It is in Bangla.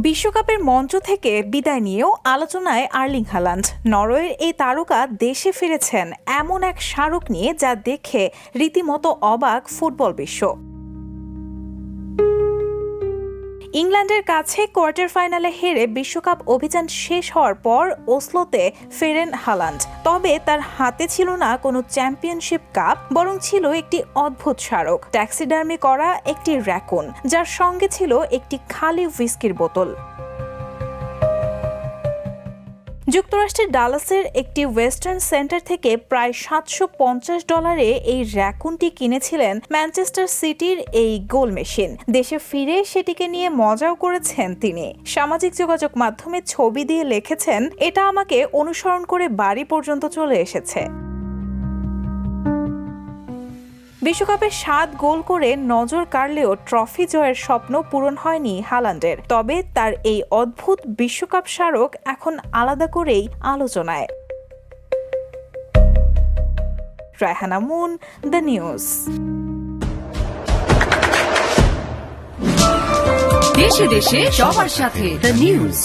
বিশ্বকাপের মঞ্চ থেকে বিদায় নিয়েও আলোচনায় আর্লিং হালান্ড। নরওয়ের এই তারকা দেশে ফিরেছেন এমন এক স্মারক নিয়ে যা দেখে রীতিমতো অবাক ফুটবল বিশ্ব। ইংল্যান্ডের কাছে কোয়ার্টার ফাইনালে হেরে বিশ্বকাপ অভিযান শেষ হওয়ার পর ওসলোতে ফেরেন হালান্ড। তবে তার হাতে ছিল না কোনো চ্যাম্পিয়নশিপ কাপ, বরং ছিল একটি অদ্ভুত স্মারক, ট্যাক্সিডার্মি করা একটি র্যাকুন, যার সঙ্গে ছিল একটি খালি হুইস্কির বোতল। যুক্তরাষ্ট্রের ডালাসের একটি ওয়েস্টার্ন সেন্টার থেকে প্রায় $750 এই র্যাকুনটি কিনেছিলেন ম্যানচেস্টার সিটির এই গোল মেশিন। দেশে ফিরে সেটিকে নিয়ে মজাও করেছেন তিনি। সামাজিক যোগাযোগ মাধ্যমে ছবি দিয়ে লিখেছেন, এটা আমাকে অনুসরণ করে বাড়ি পর্যন্ত চলে এসেছে। বিশ্বকাপে 7 গোল করে নজর কাড়লেও ট্রফি জয়ের স্বপ্ন পূরণ হয়নি হালান্ডের। তবে তার এই অদ্ভুত বিশ্বকাপ স্মারক এখন আলাদা করেই আলোচনায়। Raihana moon, the news. দেশে দেশে সবার সাথে দ্য নিউজ।